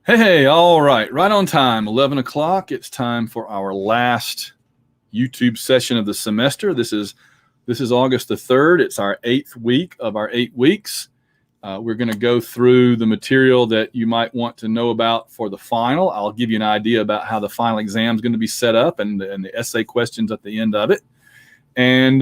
Hey, all right on time, 11 o'clock. It's time for our last YouTube session of the semester. This is August the 3rd. It's our 8th week of our 8 weeks. We're going to go through the material that you might want to know about for the final. I'll give you an idea about how the final exam is going to be set up and the essay questions at the end of it. And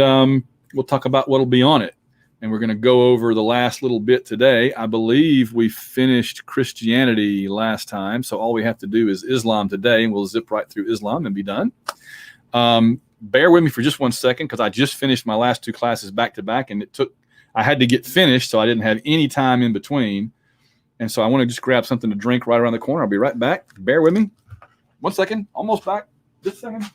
we'll talk about what will be on it. And we're going to go over the last little bit today. I believe we finished Christianity last time, so all we have to do is Islam today, and we'll zip right through Islam and be done. Bear with me for just 1 second, because I just finished my last 2 classes back to back, and I had to get finished, so I didn't have any time in between. And so I want to just grab something to drink right around the corner. I'll be right back. Bear with me. 1 second. Almost back. Just a second.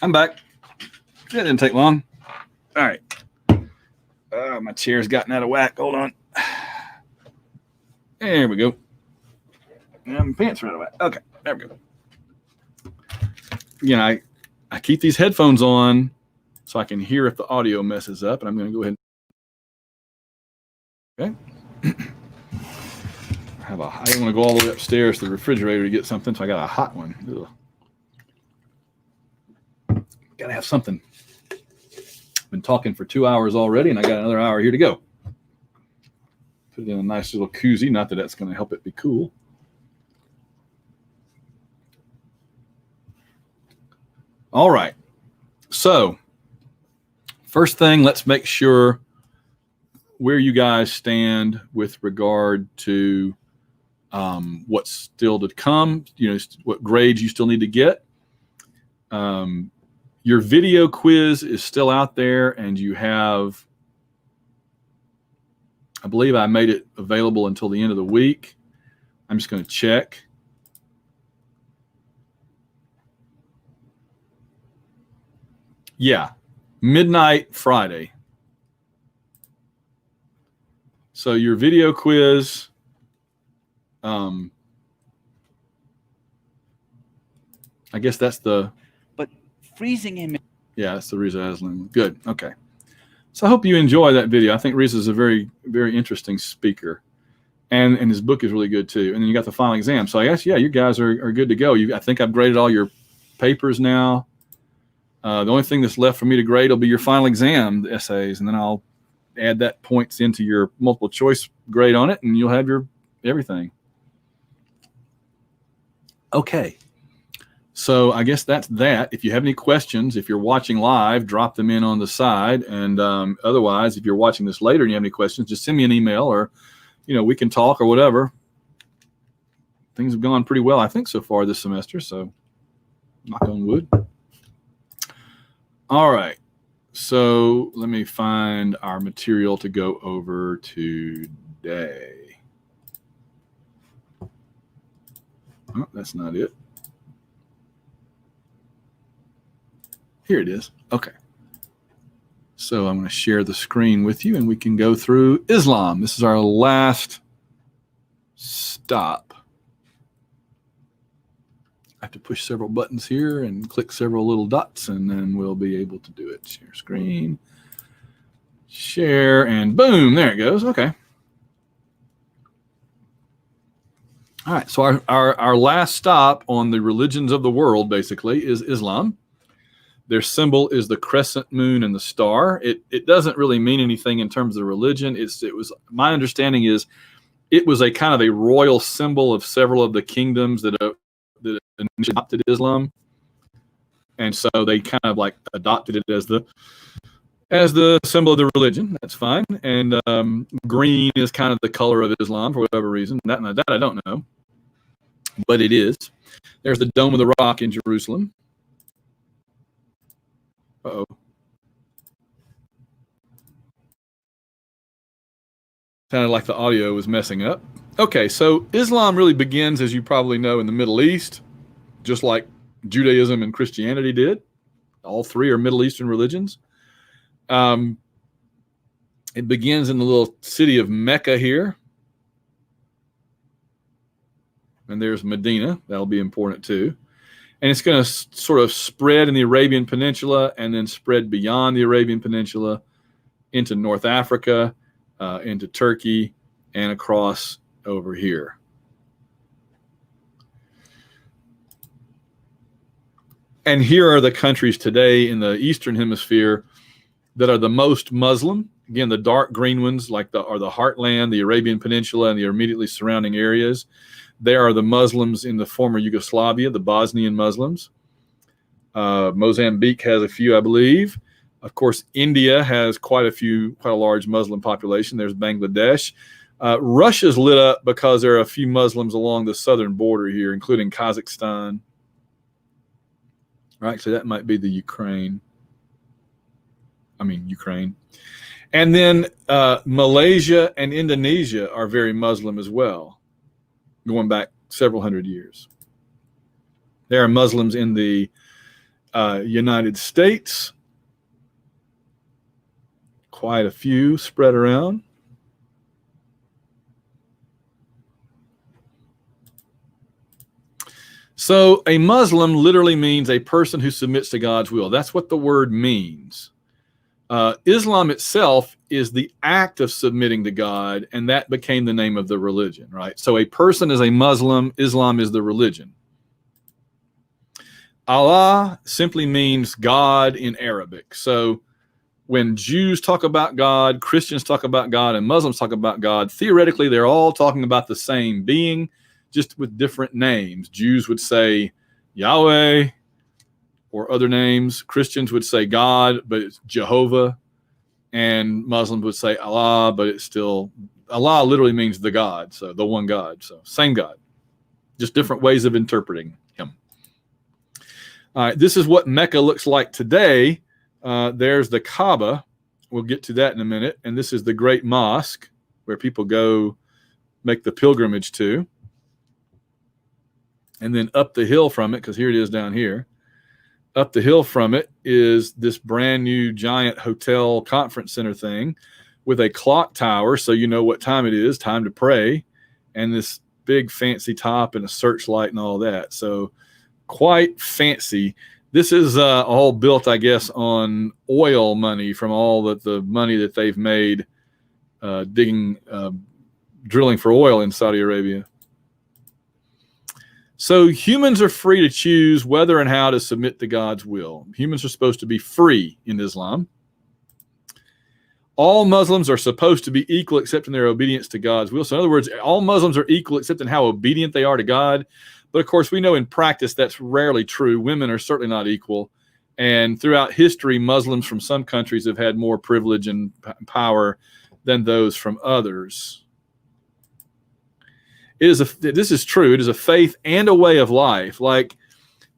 I'm back. That didn't take long. All right. My chair's gotten out of whack. Hold on. There we go. And my pants are out of whack. Okay, there we go. Again, I keep these headphones on so I can hear if the audio messes up, and I'm going to go ahead. Okay. I didn't want to go all the way upstairs to the refrigerator to get something, so I got a hot one. Ugh. Gotta have something. Been talking for 2 hours already, and I got another hour here to go. Put it in a nice little koozie. Not that that's going to help it be cool. All right. So, first thing, let's make sure where you guys stand with regard to what's still to come. You know, what grades you still need to get. Your video quiz is still out there, and you have, I believe I made it available until the end of the week. I'm just going to check. Yeah, midnight Friday. So your video quiz, I guess that's the... freezing him. Yeah, that's the Riza Aslan. Good. Okay. So I hope you enjoy that video. I think Riza is a very, very interesting speaker. And his book is really good too. And then you got the final exam. So I guess, yeah, you guys are good to go. I think I've graded all your papers now. The only thing that's left for me to grade will be your final exam, the essays. And then I'll add that points into your multiple choice grade on it, and you'll have your everything. Okay. So I guess that's that. If you have any questions, if you're watching live, drop them in on the side. And otherwise, if you're watching this later and you have any questions, just send me an email, or, you know, we can talk or whatever. Things have gone pretty well, I think, so far this semester. So knock on wood. All right. So let me find our material to go over today. Oh, that's not it. Here it is. Okay. So I'm going to share the screen with you, and we can go through Islam. This is our last stop. I have to push several buttons here and click several little dots, and then we'll be able to do it. Share screen, share, and boom, there it goes. Okay. All right. So our last stop on the religions of the world, basically, is Islam. Their symbol is the crescent moon and the star. It doesn't really mean anything in terms of religion. It was, my understanding is, it was a kind of a royal symbol of several of the kingdoms that adopted Islam, and so they kind of like adopted it as the symbol of the religion. That's fine. And green is kind of the color of Islam for whatever reason. That I don't know, but it is. There's the Dome of the Rock in Jerusalem. Uh-oh. Sounded like the audio was messing up. Okay, so Islam really begins, as you probably know, in the Middle East, just like Judaism and Christianity did. All three are Middle Eastern religions. It begins in the little city of Mecca here. And there's Medina. That'll be important too. And it's going to sort of spread in the Arabian Peninsula and then spread beyond the Arabian Peninsula into North Africa, into Turkey, and across over here. And here are the countries today in the Eastern Hemisphere that are the most Muslim. Again, the dark green ones are the Heartland, the Arabian Peninsula, and the immediately surrounding areas. They are the Muslims in the former Yugoslavia, the Bosnian Muslims. Mozambique has a few, I believe. Of course, India has quite a large Muslim population. There's Bangladesh. Russia's lit up because there are a few Muslims along the southern border here, including Kazakhstan. Right, so that might be the Ukraine. And then Malaysia and Indonesia are very Muslim as well, going back several hundred years. There are Muslims in the United States, quite a few spread around. So a Muslim literally means a person who submits to God's will. That's what the word means. Islam itself is the act of submitting to God, and that became the name of the religion, right? So a person is a Muslim, Islam is the religion. Allah simply means God in Arabic. So when Jews talk about God, Christians talk about God, and Muslims talk about God, theoretically they're all talking about the same being, just with different names. Jews would say Yahweh or other names. Christians would say God, but it's Jehovah. And Muslims would say Allah, but it's still, Allah literally means the God, so the one God. So same God, just different ways of interpreting him. All right, this is what Mecca looks like today. There's the Kaaba. We'll get to that in a minute. And this is the Great Mosque where people go make the pilgrimage to. And then up the hill from it, because here it is down here, up the hill from it is this brand new giant hotel conference center thing with a clock tower, so you know what time it is, time to pray, and this big fancy top and a searchlight and all that. So quite fancy. This is all built, I guess, on oil money from all the money that they've made drilling for oil in Saudi Arabia. So humans are free to choose whether and how to submit to God's will. Humans are supposed to be free in Islam. All Muslims are supposed to be equal except in their obedience to God's will. So in other words, all Muslims are equal except in how obedient they are to God. But of course, we know in practice that's rarely true. Women are certainly not equal. And throughout history, Muslims from some countries have had more privilege and power than those from others. This is true. It is a faith and a way of life. Like,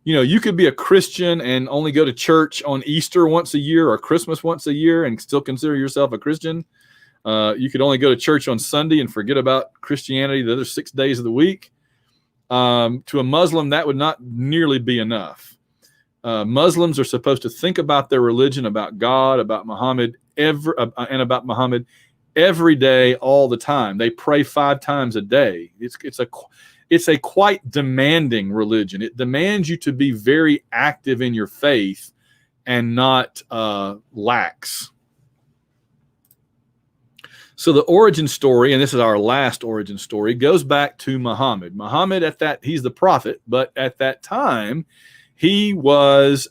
you could be a Christian and only go to church on Easter once a year or Christmas once a year and still consider yourself a Christian. You could only go to church on Sunday and forget about Christianity the other 6 days of the week. To a Muslim, that would not nearly be enough. Muslims are supposed to think about their religion, about God, about Muhammad, every day, all the time. They pray 5 times a day. It's a quite demanding religion. It demands you to be very active in your faith and not lax. So the origin story, and this is our last origin story, goes back to Muhammad. Muhammad, he's the prophet, but at that time, he was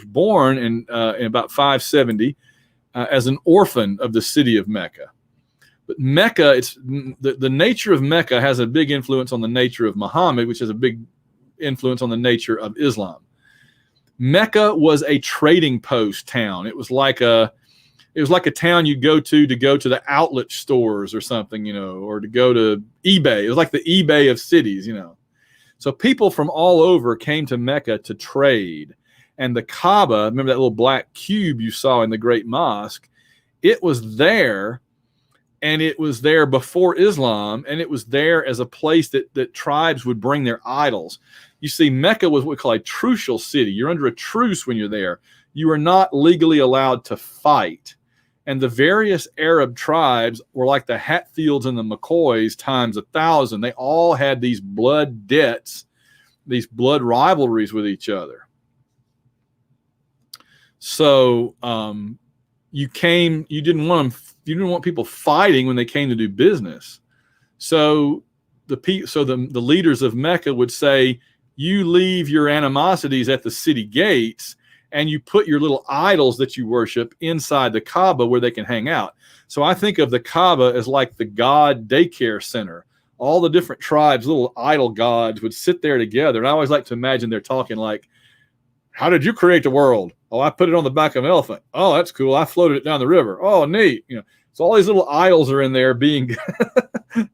born in about 570. As an orphan of the city of Mecca. But Mecca, the nature of Mecca has a big influence on the nature of Muhammad, which has a big influence on the nature of Islam. Mecca was a trading post town. It was like a town you'd go to the outlet stores or something, or to go to eBay. It was like the eBay of cities, So people from all over came to Mecca to trade. And the Kaaba, remember that little black cube you saw in the Great Mosque? It was there, and it was there before Islam, and it was there as a place that tribes would bring their idols. You see, Mecca was what we call a trucial city. You're under a truce when you're there. You are not legally allowed to fight. And the various Arab tribes were like the Hatfields and the McCoys times 1,000. They all had these blood debts, these blood rivalries with each other. So, you didn't want people fighting when they came to do business. So the leaders of Mecca would say, you leave your animosities at the city gates and you put your little idols that you worship inside the Kaaba where they can hang out. So I think of the Kaaba as like the God daycare center. All the different tribes, little idol gods would sit there together. And I always like to imagine they're talking like, how did you create the world? Oh, I put it on the back of an elephant. Oh, that's cool. I floated it down the river. Oh, neat. So all these little idols are in there being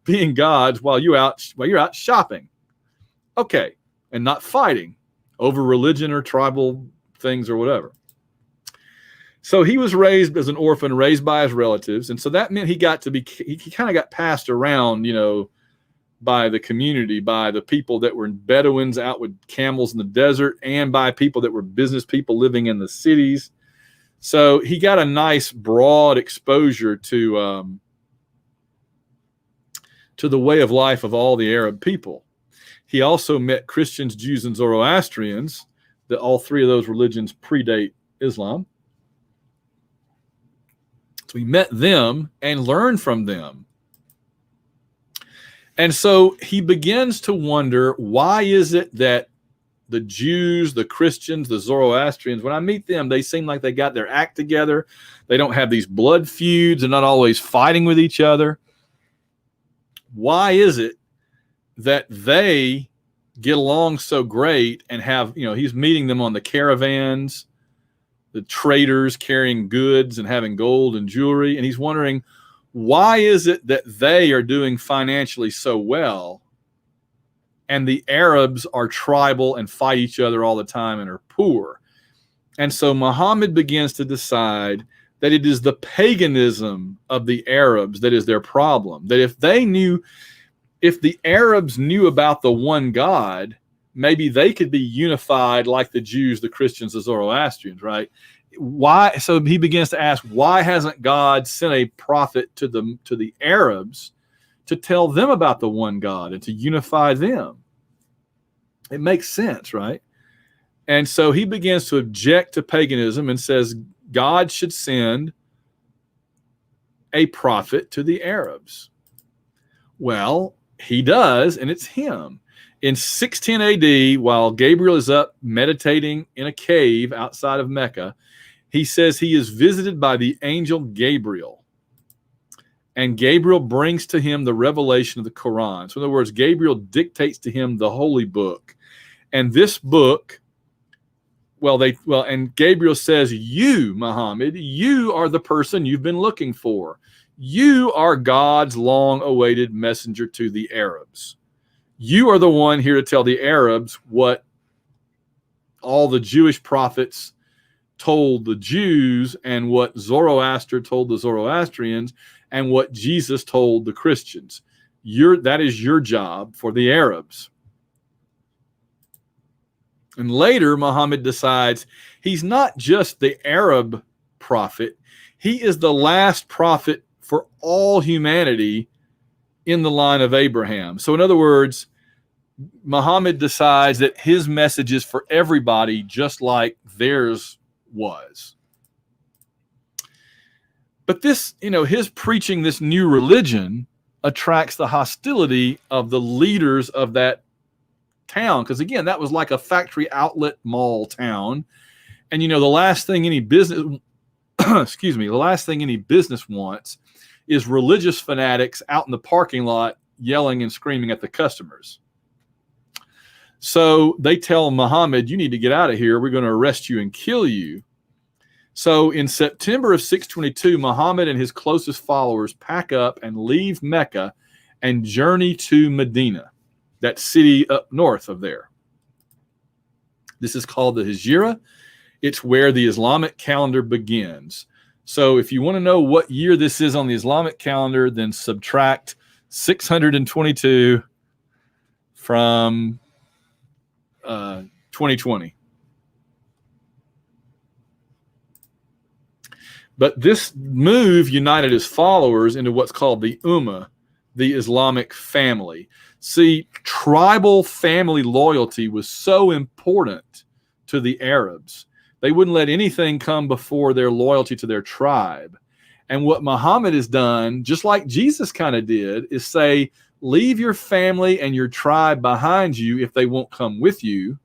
being gods while you're out shopping. Okay, and not fighting over religion or tribal things or whatever. So he was raised as an orphan, raised by his relatives, and so that meant he kind of got passed around, by the community, by the people that were Bedouins out with camels in the desert, and by people that were business people living in the cities. So he got a nice broad exposure to the way of life of all the Arab people. He also met Christians, Jews, and Zoroastrians. That all three of those religions predate Islam. So he met them and learned from them. And so he begins to wonder, why is it that the Jews, the Christians, the Zoroastrians, when I meet them, they seem like they got their act together. They don't have these blood feuds and not always fighting with each other. Why is it that they get along so great and have, he's meeting them on the caravans, the traders carrying goods and having gold and jewelry. And he's wondering, why is it that they are doing financially so well and the Arabs are tribal and fight each other all the time and are poor? And so Muhammad begins to decide that it is the paganism of the Arabs that is their problem. That if the Arabs knew about the one God, maybe they could be unified like the Jews, the Christians, the Zoroastrians, right? Why? So he begins to ask, why hasn't God sent a prophet to the Arabs to tell them about the one God and to unify them? It makes sense, right? And so he begins to object to paganism and says God should send a prophet to the Arabs. Well, he does, and it's him. In 610 AD, while Gabriel is up meditating in a cave outside of Mecca, he says he is visited by the angel Gabriel. And Gabriel brings to him the revelation of the Quran. So in other words, Gabriel dictates to him the holy book. And this book, and Gabriel says, you, Muhammad, you are the person you've been looking for. You are God's long-awaited messenger to the Arabs. You are the one here to tell the Arabs what all the Jewish prophets told the Jews and what Zoroaster told the Zoroastrians and what Jesus told the Christians. That is your job for the Arabs. And later, Muhammad decides he's not just the Arab prophet. He is the last prophet for all humanity in the line of Abraham. So in other words, Muhammad decides that his message is for everybody, just like theirs was. But this, his preaching this new religion attracts the hostility of the leaders of that town. Because again, that was like a factory outlet mall town. And the last thing any business, the last thing any business wants is religious fanatics out in the parking lot yelling and screaming at the customers. So they tell Muhammad, you need to get out of here. We're going to arrest you and kill you. So in September of 622, Muhammad and his closest followers pack up and leave Mecca and journey to Medina, that city up north of there. This is called the Hijra. It's where the Islamic calendar begins. So if you want to know what year this is on the Islamic calendar, then subtract 622 from 2020. But this move united his followers into what's called the Ummah, the Islamic family. See, tribal family loyalty was so important to the Arabs They wouldn't let anything come before their loyalty to their tribe. And what Muhammad has done, just like Jesus kind of did, is say, leave your family and your tribe behind you if they won't come with you,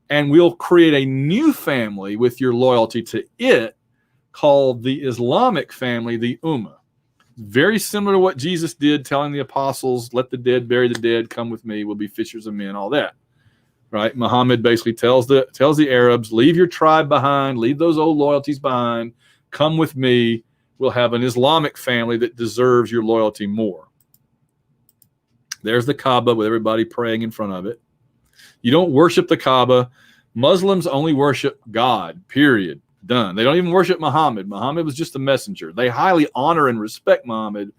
and we'll create a new family with your loyalty to it called the Islamic family, the Ummah. Very similar to what Jesus did, telling the apostles, let the dead bury the dead, come with me, we'll be fishers of men, all that. Right? Muhammad basically tells the Arabs, leave your tribe behind, leave those old loyalties behind, come with me, we'll have an Islamic family that deserves your loyalty more. There's the Kaaba with everybody praying in front of it. You don't worship the Kaaba. Muslims only worship God, period. Done. They don't even worship Muhammad. Muhammad was just a messenger. They highly honor and respect Muhammad,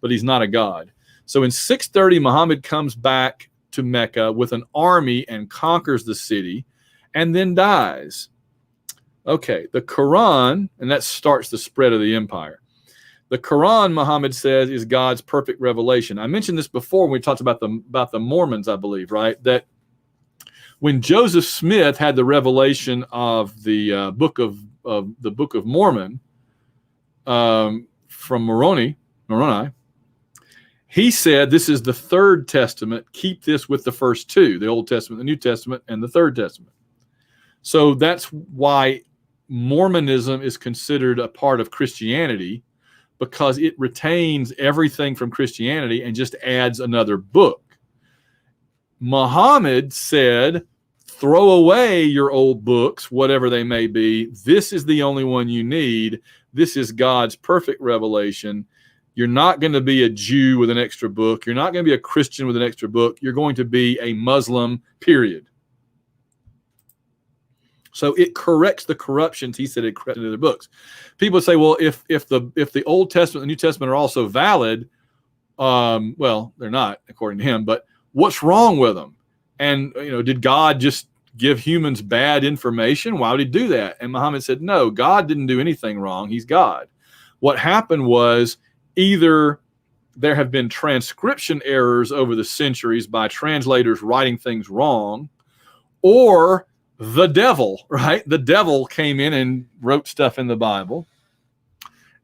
but he's not a god. So in 630, Muhammad comes back to Mecca with an army and conquers the city and then dies. Okay, the Quran, and that starts the spread of the empire. The Quran, Muhammad says, is God's perfect revelation. I mentioned this before when we talked about the Mormons, I believe, right? That when Joseph Smith had the revelation of the Book of Mormon from Moroni, he said, this is the third testament. Keep this with the first two, the Old Testament, the New Testament, and the Third Testament. So that's why Mormonism is considered a part of Christianity, because it retains everything from Christianity and just adds another book. Muhammad said, throw away your old books, whatever they may be. This is the only one you need. This is God's perfect revelation. You're not going to be a Jew with an extra book. You're not going to be a Christian with an extra book. You're going to be a Muslim, period. So it corrects the corruptions. He said it corrected other books. People say, well, if the Old Testament and the New Testament are also valid, well, they're not, according to him, but what's wrong with them? And, did God just give humans bad information? Why would he do that? And Muhammad said, no, God didn't do anything wrong. He's God. What happened was either there have been transcription errors over the centuries by translators writing things wrong, or the devil, right? The devil came in and wrote stuff in the Bible.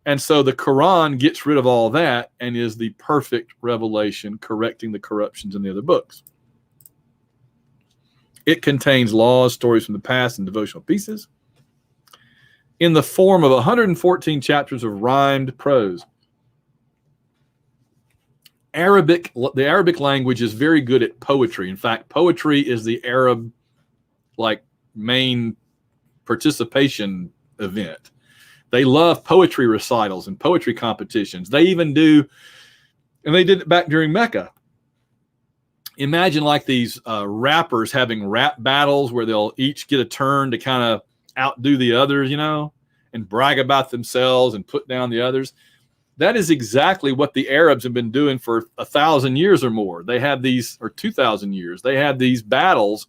And so the Quran gets rid of all that and is the perfect revelation, correcting the corruptions in the other books. It contains laws, stories from the past, and devotional pieces in the form of 114 chapters of rhymed prose. The Arabic language is very good at poetry. In fact, poetry is the Arab main participation event. They love poetry recitals and poetry competitions. They even do, and they did it back during Mecca. Imagine these rappers having rap battles where they'll each get a turn to kind of outdo the others, and brag about themselves and put down the others. That is exactly what the Arabs have been doing for 1,000 years or more. They have these, or 2,000 years. They have these battles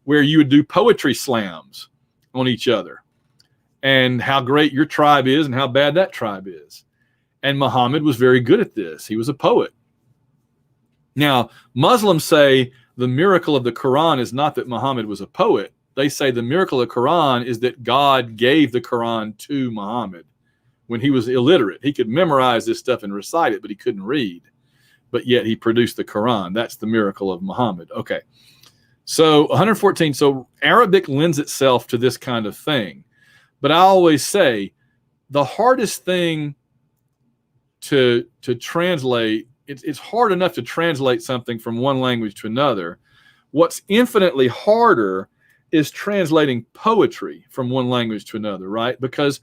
where you would do poetry slams on each other and how great your tribe is and how bad that tribe is. And Muhammad was very good at this. He was a poet. Now, Muslims say the miracle of the Quran is not that Muhammad was a poet. They say the miracle of the Quran is that God gave the Quran to Muhammad when he was illiterate. He could memorize this stuff and recite it, but he couldn't read. But yet he produced the Quran. That's the miracle of Muhammad. Okay. So 114. So Arabic lends itself to this kind of thing. But I always say the hardest thing to translate, it's hard enough to translate something from one language to another. What's infinitely harder is translating poetry from one language to another, right? Because,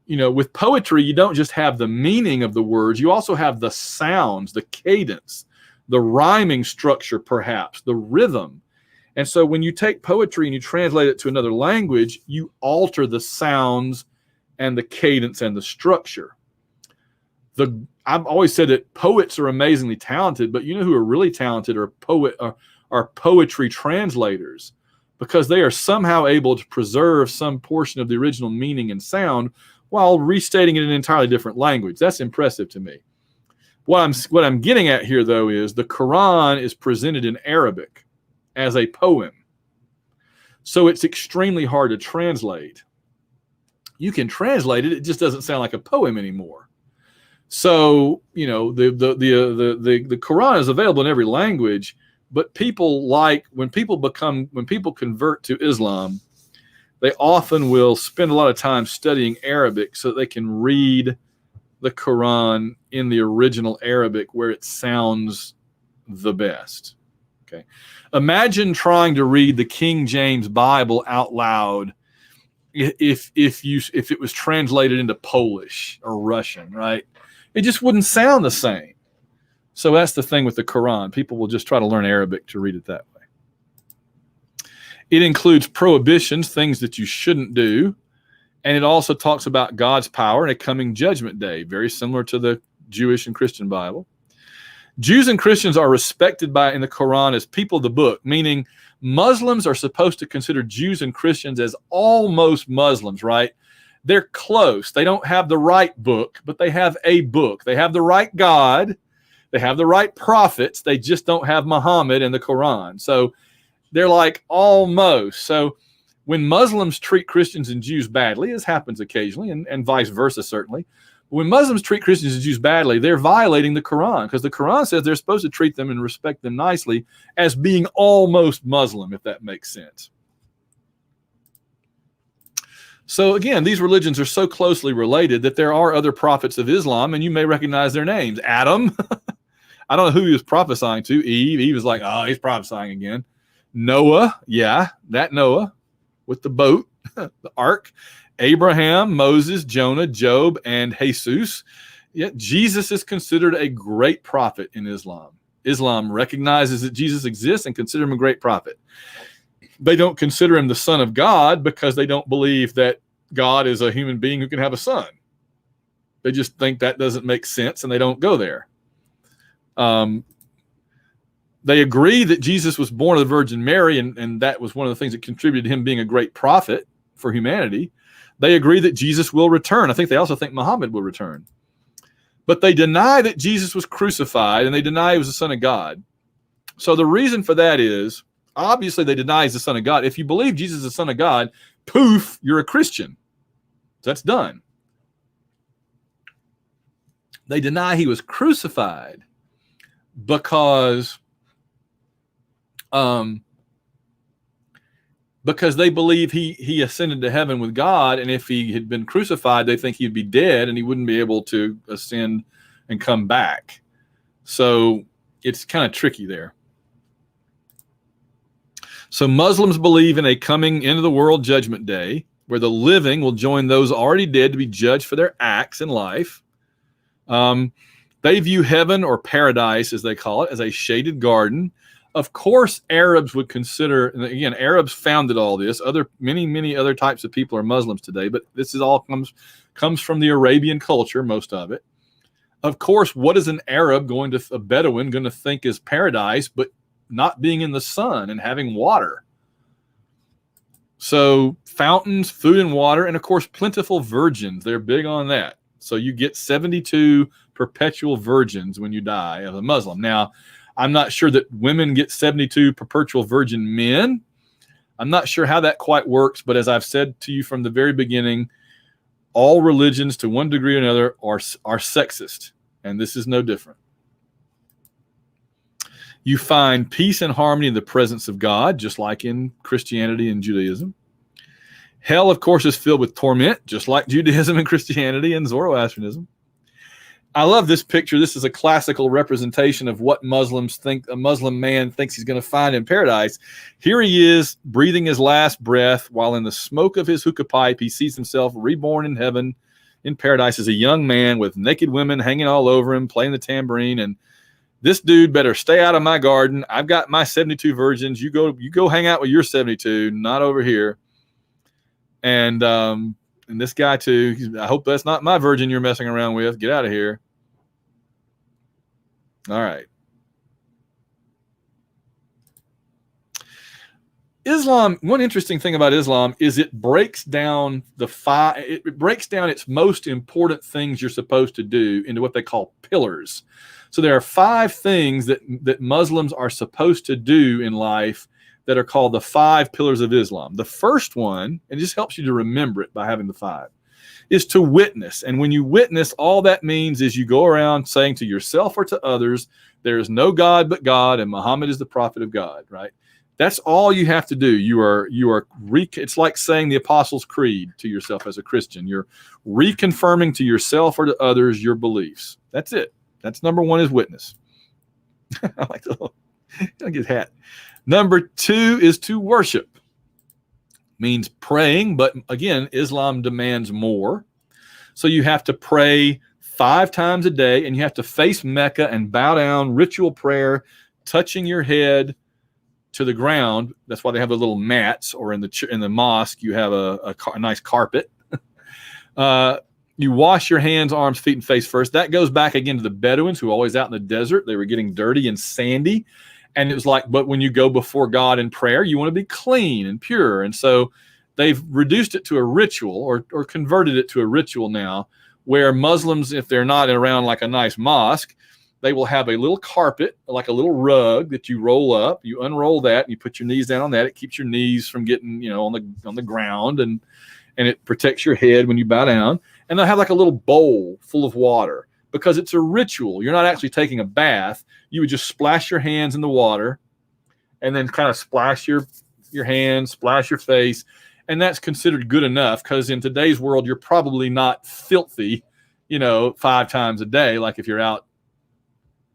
with poetry, you don't just have the meaning of the words, you also have the sounds, the cadence, the rhyming structure, perhaps, the rhythm. And so when you take poetry and you translate it to another language, you alter the sounds and the cadence and the structure. I've always said that poets are amazingly talented, but who are really talented are poetry translators, because they are somehow able to preserve some portion of the original meaning and sound while restating it in an entirely different language. That's impressive to me. What I'm getting at here, though, is the Quran is presented in Arabic as a poem. So it's extremely hard to translate. You can translate it, it just doesn't sound like a poem anymore. So, you know, the Quran is available in every language, but people when people convert to Islam, they often will spend a lot of time studying Arabic so that they can read the Quran in the original Arabic where it sounds the best. Okay. Imagine trying to read the King James Bible out loud if it was translated into Polish or Russian, right? It just wouldn't sound the same. So that's the thing with the Quran. People will just try to learn Arabic to read it that way. It includes prohibitions, things that you shouldn't do. And it also talks about God's power and a coming judgment day, very similar to the Jewish and Christian Bible. Jews and Christians are respected in the Quran as people of the book, meaning Muslims are supposed to consider Jews and Christians as almost Muslims, right? They're close. They don't have the right book, but they have a book. They have the right God. They have the right prophets. They just don't have Muhammad and the Quran. So they're like almost. So when Muslims treat Christians and Jews badly, as happens occasionally, and vice versa certainly, when Muslims treat Christians and Jews badly, they're violating the Quran, because the Quran says they're supposed to treat them and respect them nicely as being almost Muslim, if that makes sense. So again, these religions are so closely related that there are other prophets of Islam, and you may recognize their names. Adam, I don't know who he was prophesying to. Eve. He was like, oh, he's prophesying again. Noah, yeah, that Noah with the boat, the ark. Abraham, Moses, Jonah, Job, and Jesus. Yet Jesus is considered a great prophet in Islam. Islam recognizes that Jesus exists and consider him a great prophet. They don't consider him the son of God because they don't believe that God is a human being who can have a son. They just think that doesn't make sense, and they don't go there. They agree that Jesus was born of the Virgin Mary, and that was one of the things that contributed to him being a great prophet for humanity. They agree that Jesus will return. I think they also think Muhammad will return. But they deny that Jesus was crucified, and they deny he was the Son of God. So the reason for that is, obviously they deny he's the Son of God. If you believe Jesus is the Son of God, poof, you're a Christian. That's done. They deny he was crucified because they believe he ascended to heaven with God, and if he had been crucified, they think he'd be dead and he wouldn't be able to ascend and come back. So it's kind of tricky there. So Muslims believe in a coming end of the world judgment day where the living will join those already dead to be judged for their acts in life. They view heaven, or paradise as they call it, as a shaded garden. Of course, Arabs would consider, and again, Arabs founded all this. Many other types of people are Muslims today, but this is all comes from the Arabian culture, most of it. Of course, what is an Arab a Bedouin going to think is paradise, but not being in the sun and having water? So fountains, food and water, and of course, plentiful virgins. They're big on that. So you get 72 perpetual virgins when you die as a Muslim. Now, I'm not sure that women get 72 perpetual virgin men. I'm not sure how that quite works, but as I've said to you from the very beginning, all religions to one degree or another are sexist, and this is no different. You find peace and harmony in the presence of God, just like in Christianity and Judaism. Hell, of course, is filled with torment, just like Judaism and Christianity and Zoroastrianism. I love this picture. This is a classical representation of what Muslims think a Muslim man thinks he's going to find in paradise. Here he is, breathing his last breath, while in the smoke of his hookah pipe, he sees himself reborn in heaven, in paradise, as a young man with naked women hanging all over him, playing the tambourine. And this dude better stay out of my garden. I've got my 72 virgins. You go hang out with your 72, not over here. And this guy too, I hope that's not my virgin you're messing around with. Get out of here. All right. Islam, one interesting thing about Islam is it breaks down it breaks down its most important things you're supposed to do into what they call pillars. So there are 5 things that Muslims are supposed to do in life that are called the 5 pillars of Islam. The first one, and it just helps you to remember it by having the 5, is to witness. And when you witness, all that means is you go around saying to yourself or to others, there is no God but God, and Muhammad is the prophet of God, right? That's all you have to do. It's like saying the Apostles' Creed to yourself as a Christian. You're reconfirming to yourself or to others your beliefs. That's it. That's number 1 is witness. I like the I get hat. Number 2 is to worship. Means praying, but again, Islam demands more. So you have to pray 5 times a day, and you have to face Mecca and bow down, ritual prayer, touching your head to the ground. That's why they have the little mats, or in the mosque you have a nice carpet. You wash your hands, arms, feet, and face first. That goes back again to the Bedouins who were always out in the desert. They were getting dirty and sandy. And it was like, but when you go before God in prayer, you want to be clean and pure. And so they've reduced it to a ritual, or converted it to a ritual now, where Muslims, if they're not around like a nice mosque, they will have a little carpet, like a little rug that you roll up. You unroll that, and you put your knees down on that. It keeps your knees from getting, on the ground, and it protects your head when you bow down. And they'll have like a little bowl full of water, because it's a ritual. You're not actually taking a bath. You would just splash your hands in the water, and then kind of splash your hands, splash your face. And that's considered good enough, because in today's world, you're probably not filthy, 5 times a day, like if you're out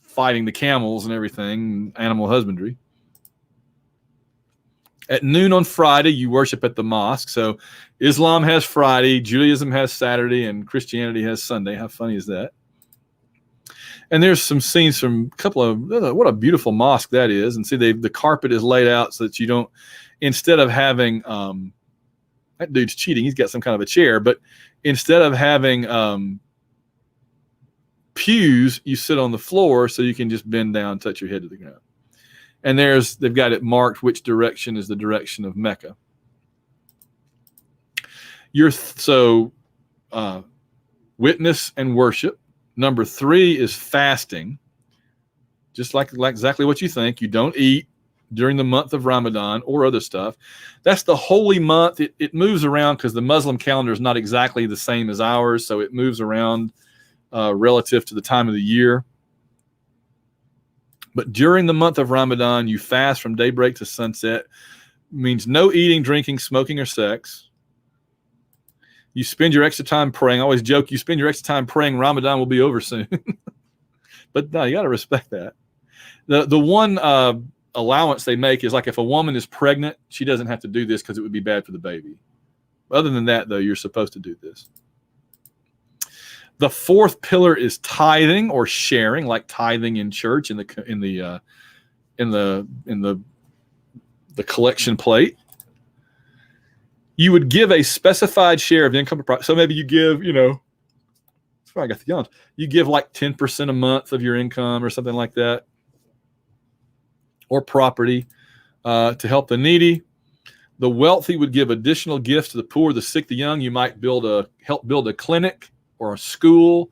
fighting the camels and everything, animal husbandry. At noon on Friday, you worship at the mosque. So Islam has Friday, Judaism has Saturday, and Christianity has Sunday. How funny is that? And there's some scenes from a couple of, what a beautiful mosque that is. And see, the carpet is laid out so that you don't, instead of having, that dude's cheating, he's got some kind of a chair, but instead of having pews, you sit on the floor so you can just bend down, touch your head to the ground. And they've got it marked which direction is the direction of Mecca. Witness and worship. Number 3 is fasting. Just like exactly what you think. You don't eat during the month of Ramadan or other stuff. That's the holy month. It moves around because the Muslim calendar is not exactly the same as ours, so it moves around relative to the time of the year. But during the month of Ramadan, you fast from daybreak to sunset. It means no eating, drinking, smoking, or sex. You spend your extra time praying. I always joke, you spend your extra time praying, Ramadan will be over soon. But no, you got to respect that. The one allowance they make is like if a woman is pregnant, she doesn't have to do this because it would be bad for the baby. Other than that, though, you're supposed to do this. The 4th pillar is tithing, or sharing, like tithing in church in the collection plate. You would give a specified share of income. So maybe you give, that's why I got the yawns. You give like 10% a month of your income or something like that, or property, to help the needy. The wealthy would give additional gifts to the poor, the sick, the young. You might help build a clinic, or a school,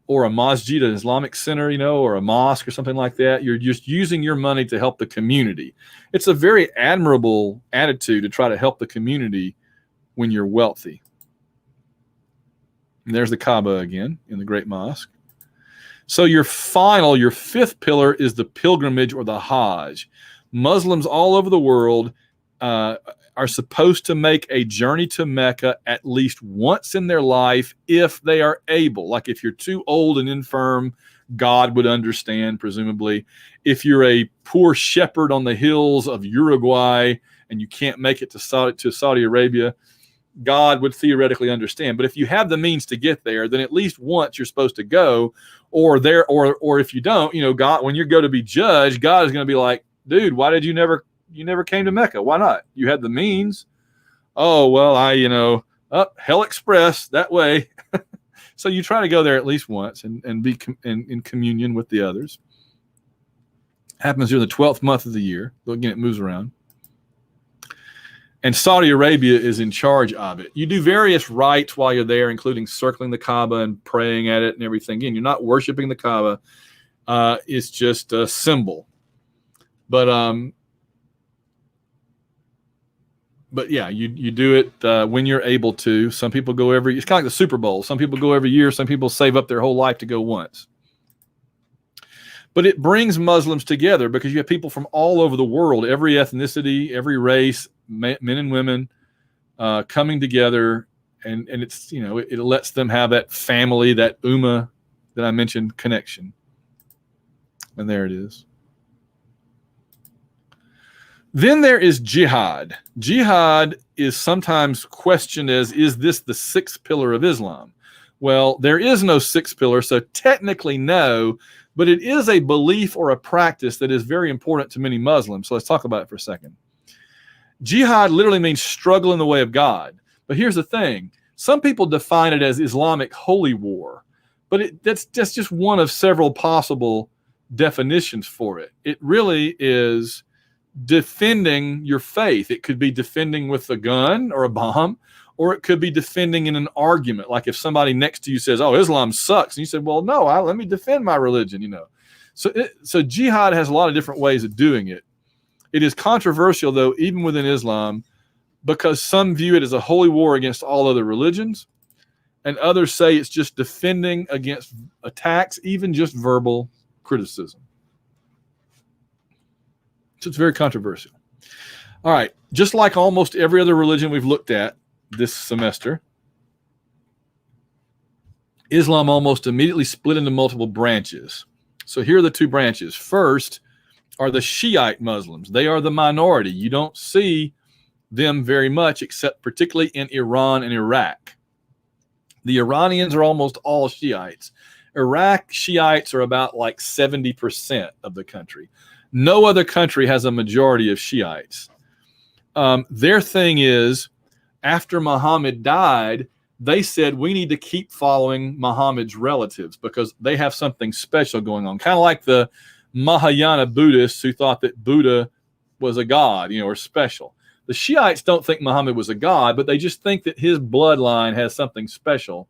or a masjid, an Islamic center, or a mosque or something like that. You're just using your money to help the community. It's a very admirable attitude to try to help the community when you're wealthy. And there's the Kaaba again in the Great Mosque. So your 5th pillar is the pilgrimage, or the Hajj. Muslims all over the world are supposed to make a journey to Mecca at least once in their life if they are able. Like if you're too old and infirm, God would understand, presumably. If you're a poor shepherd on the hills of Uruguay and you can't make it to Saudi Arabia, God would theoretically understand. But if you have the means to get there, then at least once you're supposed to go. Or if you don't, God, when you go to be judged, God is going to be like, dude, why did you never came to Mecca? Why not? You had the means. Oh, well, Hell Express that way. So you try to go there at least once and be in communion with the others. Happens during the 12th month of the year. Again, it moves around. And Saudi Arabia is in charge of it. You do various rites while you're there, including circling the Kaaba and praying at it and everything. Again, you're not worshiping the Kaaba. It's just a symbol. But but yeah, you do it when you're able to. Some people go it's kind of like the Super Bowl. Some people go every year. Some people save up their whole life to go once. But it brings Muslims together because you have people from all over the world, every ethnicity, every race, men and women coming together. And it's, it lets them have that family, that ummah that I mentioned, connection. And there it is. Then there is jihad. Jihad is sometimes questioned as, is this the sixth pillar of Islam? Well, there is no sixth pillar, so technically no, but it is a belief or a practice that is very important to many Muslims. So let's talk about it for a second. Jihad literally means struggle in the way of God. But here's the thing. Some people define it as Islamic holy war, but that's just one of several possible definitions for it. It really is defending your faith. It could be defending with a gun or a bomb, or it could be defending in an argument. Like if somebody next to you says, "Oh, Islam sucks," and you said, "Well, no, let me defend my religion," So jihad has a lot of different ways of doing it. It is controversial, though, even within Islam, because some view it as a holy war against all other religions, and others say it's just defending against attacks, even just verbal criticism. So it's very controversial. All right, just like almost every other religion we've looked at this semester, Islam almost immediately split into multiple branches. So here are the two branches. First are the Shiite Muslims. They are the minority. You don't see them very much, except particularly in Iran and Iraq. The Iranians are almost all Shiites. Iraq Shiites are about like 70% of the country. No other country has a majority of Shiites. Their thing is, after Muhammad died, they said we need to keep following Muhammad's relatives because they have something special going on. Kind of like the Mahayana Buddhists who thought that Buddha was a god, or special. The Shiites don't think Muhammad was a god, but they just think that his bloodline has something special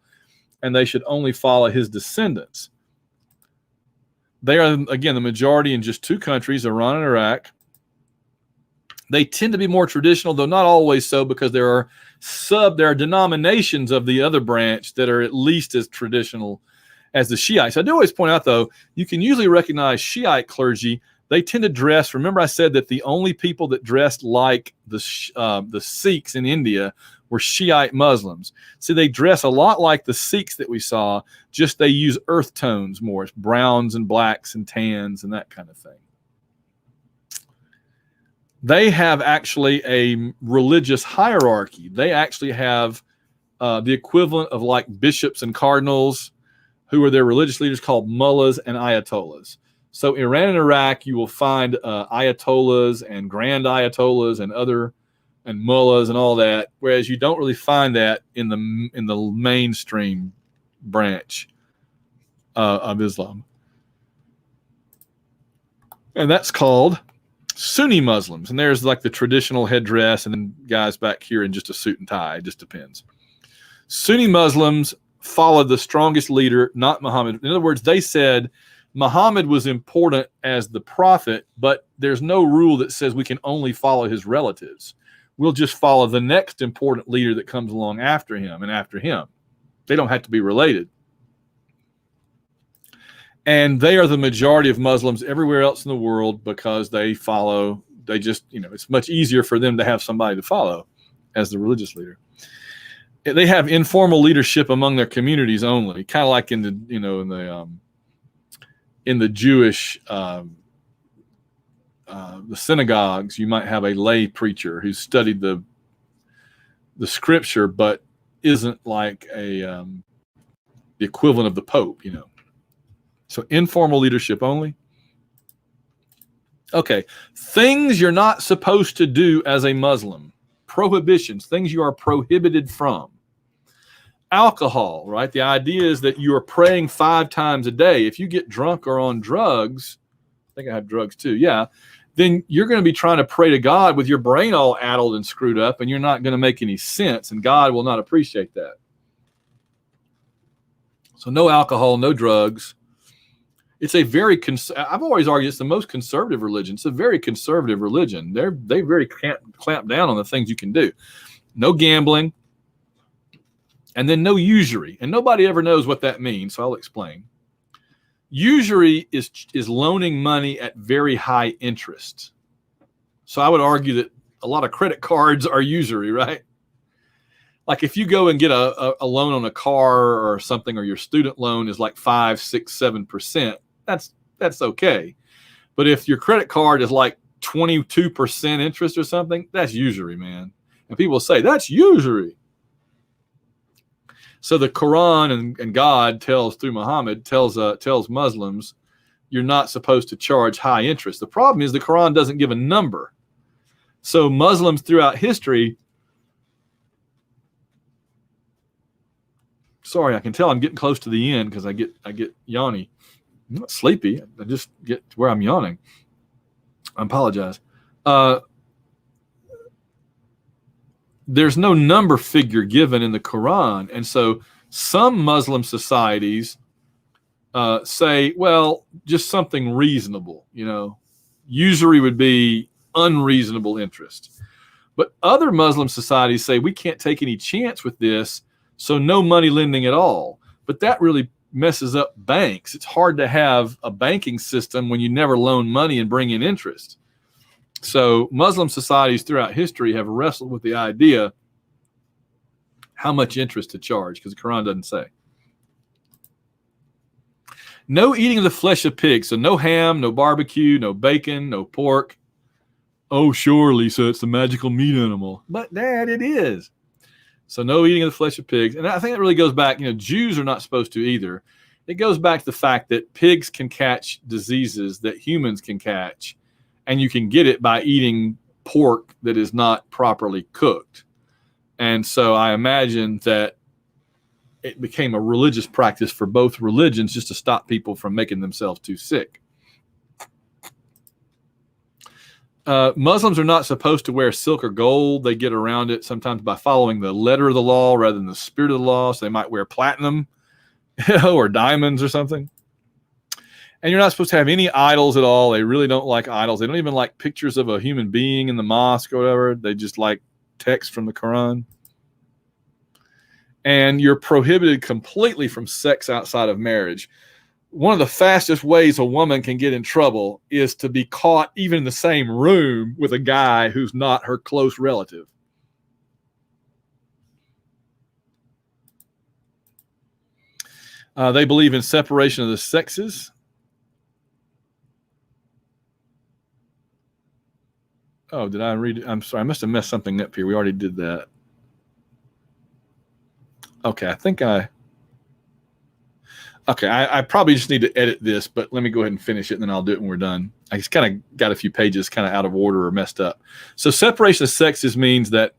and they should only follow his descendants. They are, again, the majority in just two countries, Iran and Iraq. They tend to be more traditional, though not always so, because there are denominations of the other branch that are at least as traditional as the Shiites. I do always point out, though, you can usually recognize Shiite clergy. They tend to dress. Remember, I said that the only people that dressed like the Sikhs in India were Shiite Muslims. See, they dress a lot like the Sikhs that we saw, just they use earth tones more. It's browns and blacks and tans and that kind of thing. They have actually a religious hierarchy. They actually have the equivalent of like bishops and cardinals, who are their religious leaders, called mullahs and ayatollahs. So Iran and Iraq, you will find ayatollahs and grand ayatollahs and mullahs and all that, whereas you don't really find that in the mainstream branch of Islam. And that's called Sunni Muslims. And there's like the traditional headdress, and then guys back here in just a suit and tie. It just depends. Sunni Muslims followed the strongest leader, not Muhammad. In other words, they said Muhammad was important as the prophet, but there's no rule that says we can only follow his relatives. We'll just follow the next important leader that comes along after him and after him. They don't have to be related. And they are the majority of Muslims everywhere else in the world because it's much easier for them to have somebody to follow as the religious leader. They have informal leadership among their communities only, kind of like in the Jewish the synagogues. You might have a lay preacher who studied the scripture, but isn't like the equivalent of the Pope, So informal leadership only. Okay, things you're not supposed to do as a Muslim. Prohibitions, things you are prohibited from. Alcohol, right? The idea is that you are praying 5 times a day. If you get drunk or on drugs, I think I have drugs too, yeah, then you're going to be trying to pray to God with your brain all addled and screwed up, and you're not going to make any sense, and God will not appreciate that. So no alcohol, no drugs. It's a very, I've always argued it's the most conservative religion. It's a very conservative religion. They very clamp down on the things you can do. No gambling, and then no usury. And nobody ever knows what that means, so I'll explain. Usury is loaning money at very high interest. So I would argue that a lot of credit cards are usury, right? Like if you go and get a loan on a car or something, or your student loan is like 5, 6, 7%, that's okay. But if your credit card is like 22% interest or something, that's usury, man. And people say that's usury. So the Quran and God tells through Muhammad tells Muslims you're not supposed to charge high interest. The problem is the Quran doesn't give a number. So Muslims throughout history, sorry, I can tell I'm getting close to the end because I get yawny. I'm not sleepy. I just get to where I'm yawning. I apologize. There's no number figure given in the Quran. And so some Muslim societies say, well, just something reasonable, usury would be unreasonable interest. But other Muslim societies say we can't take any chance with this, so no money lending at all. But that really messes up banks. It's hard to have a banking system when you never loan money and bring in interest. So Muslim societies throughout history have wrestled with the idea how much interest to charge, because the Quran doesn't say. No eating of the flesh of pigs. So no ham, no barbecue, no bacon, no pork. Oh, sure, Lisa, it's the magical meat animal. But Dad, it is. So no eating of the flesh of pigs. And I think that really goes back, Jews are not supposed to either. It goes back to the fact that pigs can catch diseases that humans can catch, and you can get it by eating pork that is not properly cooked. And so I imagine that it became a religious practice for both religions just to stop people from making themselves too sick. Muslims are not supposed to wear silk or gold. They get around it sometimes by following the letter of the law rather than the spirit of the law. So they might wear platinum or diamonds or something. And you're not supposed to have any idols at all. They really don't like idols. They don't even like pictures of a human being in the mosque or whatever. They just like text from the Quran. And you're prohibited completely from sex outside of marriage. One of the fastest ways a woman can get in trouble is to be caught even in the same room with a guy who's not her close relative. They believe in separation of the sexes. Oh, did I read it? I'm sorry. I must have messed something up here. We already did that. Okay, I probably just need to edit this, but let me go ahead and finish it, and then I'll do it when we're done. I just kind of got a few pages kind of out of order or messed up. So separation of sexes means that,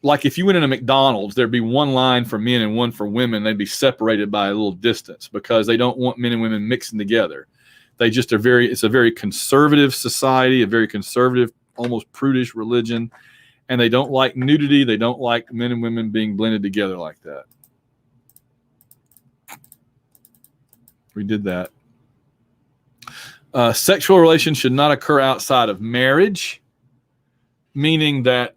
like if you went in a McDonald's, there'd be one line for men and one for women. They'd be separated by a little distance because they don't want men and women mixing together. They just are it's a very conservative society, a very conservative, almost prudish religion. And they don't like nudity. They don't like men and women being blended together like that. We did that. Sexual relations should not occur outside of marriage, meaning that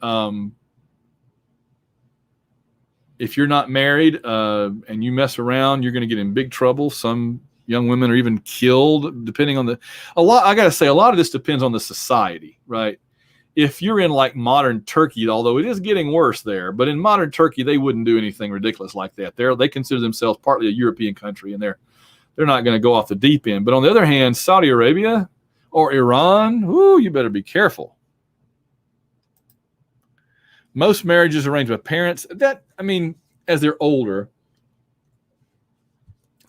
if you're not married and you mess around, you're going to get in big trouble. Some young women are even killed, depending on I got to say, a lot of this depends on the society, right? If you're in like modern Turkey, although it is getting worse there, but in modern Turkey, they wouldn't do anything ridiculous like that. They consider themselves partly a European country, and they're not going to go off the deep end. But on the other hand, Saudi Arabia or Iran, you better be careful. Most marriages arranged by parents. As they're older,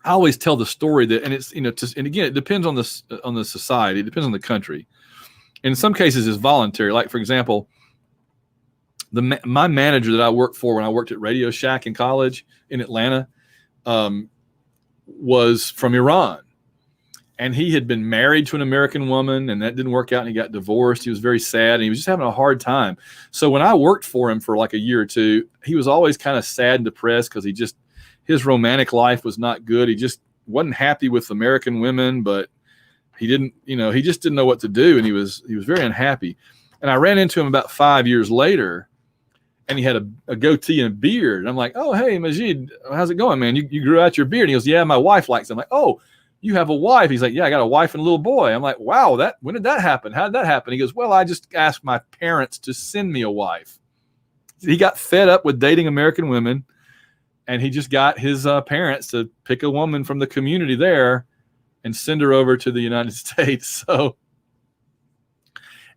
I always tell the story that, and it's and again, it depends on the society. It depends on the country. In some cases, it's voluntary. Like, for example, my manager that I worked for when I worked at Radio Shack in college in Atlanta was from Iran. And he had been married to an American woman, and that didn't work out, and he got divorced. He was very sad, and he was just having a hard time. So when I worked for him for like a year or two, he was always kind of sad and depressed because his romantic life was not good. wasn't happy with American women, but he didn't, he just didn't know what to do. And he was very unhappy. And I ran into him about 5 years later, and he had a goatee and a beard. And I'm like, oh, hey, Majid, how's it going, man? You grew out your beard. And he goes, yeah, my wife likes it. I'm like, oh, you have a wife? He's like, yeah, I got a wife and a little boy. I'm like, wow, when did that happen? How did that happen? He goes, well, I just asked my parents to send me a wife. He got fed up with dating American women, and he just got his parents to pick a woman from the community there and send her over to the United States. So,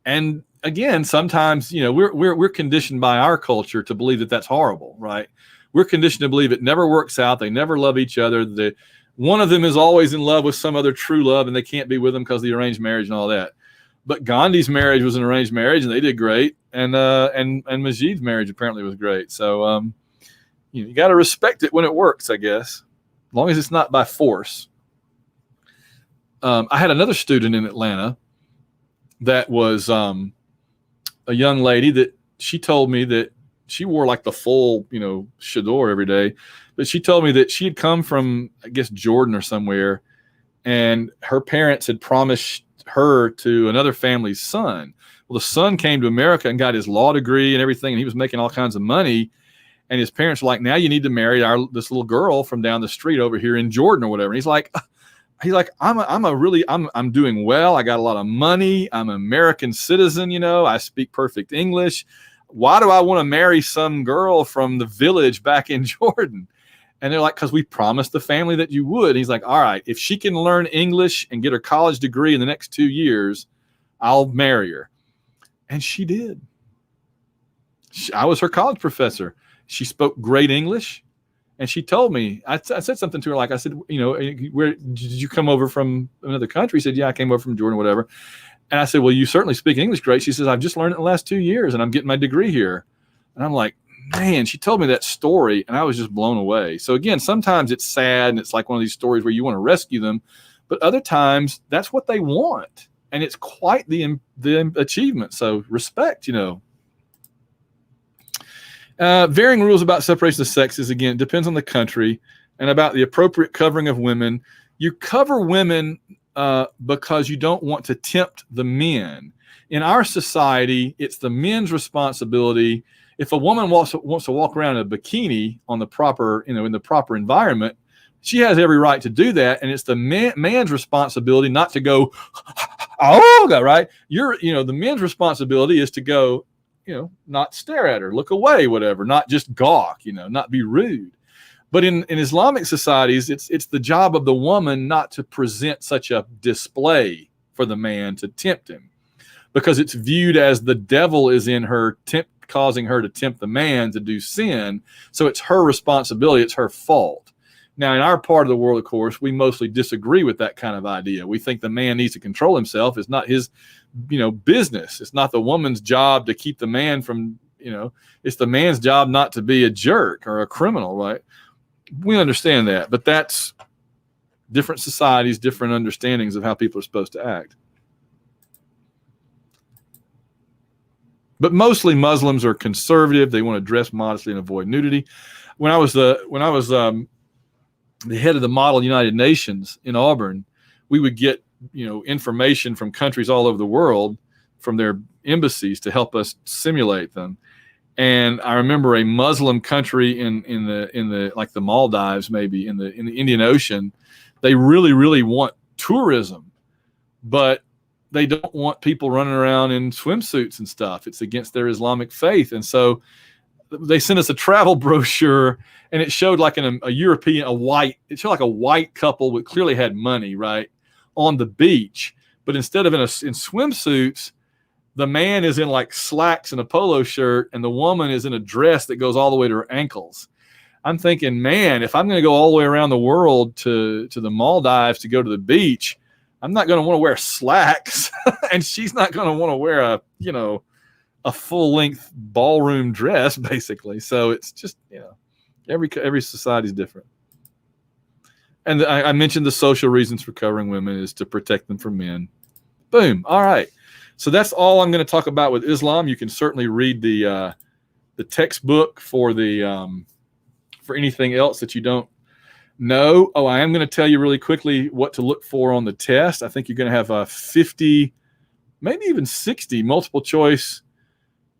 and again, sometimes, we're conditioned by our culture to believe that that's horrible, right? We're conditioned to believe it never works out. They never love each other. One of them is always in love with some other true love, and they can't be with them because of the arranged marriage and all that. But Gandhi's marriage was an arranged marriage, and they did great. And Majid's marriage apparently was great. So you got to respect it when it works, I guess, as long as it's not by force. I had another student in Atlanta that was a young lady that she told me that she wore like the full, chador every day. But she told me that she had come from, I guess, Jordan or somewhere, and her parents had promised her to another family's son. Well, the son came to America and got his law degree and everything, and he was making all kinds of money. And his parents were like, now you need to marry this little girl from down the street over here in Jordan or whatever. And he's like, I'm doing well. I got a lot of money. I'm an American citizen. I speak perfect English. Why do I want to marry some girl from the village back in Jordan? And they're like, because we promised the family that you would. And he's like, all right, if she can learn English and get her college degree in the next 2 years, I'll marry her. And she did. I was her college professor. She spoke great English. And she told me, I said something to her, like I said, where did you come over from another country? She said, yeah, I came over from Jordan, whatever. And I said, well, you certainly speak English great. She says, I've just learned it in the last 2 years, and I'm getting my degree here. And I'm like, man, she told me that story, and I was just blown away. So again, sometimes it's sad, and it's like one of these stories where you want to rescue them. But other times, that's what they want. And it's quite the achievement. So respect, Varying rules about separation of sexes, again, depends on the country, and about the appropriate covering of women. You cover women because you don't want to tempt the men. In our society, it's the men's responsibility. If a woman wants to walk around in a bikini on the proper, in the proper environment, she has every right to do that, and it's the man's responsibility not to go, oh, right? The men's responsibility is to go, not stare at her, look away, whatever, not just gawk, not be rude. But in Islamic societies, it's the job of the woman not to present such a display for the man to tempt him, because it's viewed as the devil is in her, causing her to tempt the man to do sin. So it's her responsibility. It's her fault. Now, in our part of the world, of course, we mostly disagree with that kind of idea. We think the man needs to control himself. It's not his, business. It's not the woman's job to keep the man from, it's the man's job not to be a jerk or a criminal, right? We understand that, but that's different societies, different understandings of how people are supposed to act. But mostly Muslims are conservative. They want to dress modestly and avoid nudity. When I was the head of the Model United Nations in Auburn, we would get information from countries all over the world, from their embassies, to help us simulate them. And I remember a Muslim country in the like the Maldives, maybe in the Indian Ocean, they really, really want tourism, but they don't want people running around in swimsuits and stuff. It's against their Islamic faith. And so they sent us a travel brochure, and it showed like it showed like a white couple that clearly had money, right, on the beach. But instead of in swimsuits, the man is in like slacks and a polo shirt, and the woman is in a dress that goes all the way to her ankles. I'm thinking, man, if I'm going to go all the way around the world to the Maldives to go to the beach, I'm not going to want to wear slacks, and she's not going to want to wear a full-length ballroom dress, basically. So it's just, every society is different. And I mentioned the social reasons for covering women is to protect them from men. Boom. All right. So that's all I'm going to talk about with Islam. You can certainly read the textbook for anything else that you don't No. Oh, I am going to tell you really quickly what to look for on the test. I think you're going to have 50, maybe even 60 multiple choice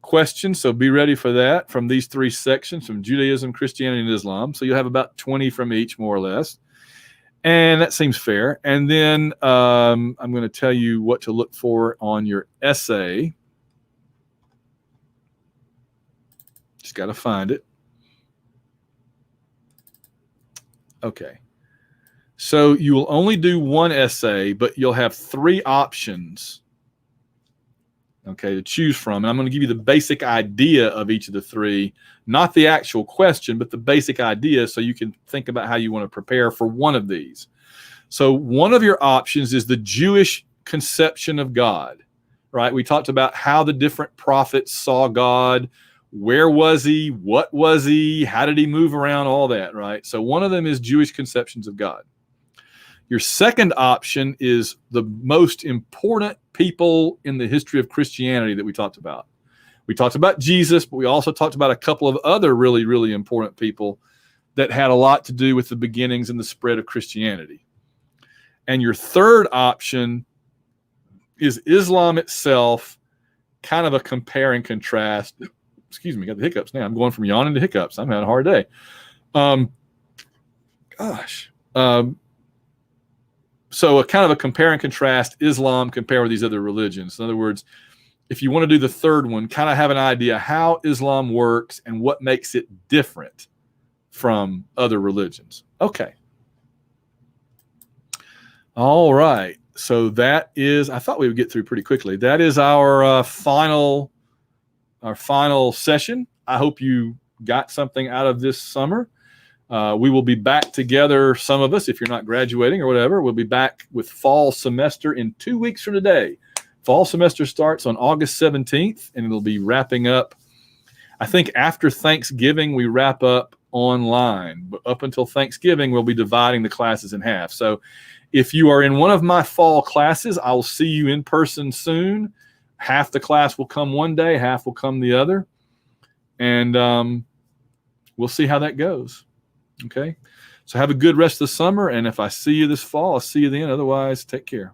questions. So be ready for that from these three sections, from Judaism, Christianity, and Islam. So you'll have about 20 from each, more or less. And that seems fair. And then I'm going to tell you what to look for on your essay. Just got to find it. Okay. So you will only do one essay, but you'll have three options, okay, to choose from. And I'm going to give you the basic idea of each of the three, not the actual question, but the basic idea, so you can think about how you want to prepare for one of these. So one of your options is the Jewish conception of God, right? We talked about how the different prophets saw God. Where was he? What was he? How did he move around? All that, right? So one of them is Jewish conceptions of God. Your second option is the most important people in the history of Christianity that we talked about. We talked about Jesus, but we also talked about a couple of other really, really important people that had a lot to do with the beginnings and the spread of Christianity. And your third option is Islam itself, kind of a compare and contrast. Excuse me, got the hiccups now. I'm going from yawning to hiccups. I'm having a hard day. So a kind of a compare and contrast Islam compare with these other religions. In other words, if you want to do the third one, kind of have an idea how Islam works and what makes it different from other religions. Okay. All right. So that is, I thought we would get through pretty quickly. That is our final session. I hope you got something out of this summer. We will be back together, some of us, if you're not graduating or whatever. We'll be back with fall semester in 2 weeks from today. Fall semester starts on August 17th, and it'll be wrapping up. I think after Thanksgiving, we wrap up online. But up until Thanksgiving, we'll be dividing the classes in half. So if you are in one of my fall classes, I will see you in person soon. Half the class will come one day, half will come the other. And we'll see how that goes. Okay? So have a good rest of the summer. And if I see you this fall, I'll see you then. Otherwise, take care.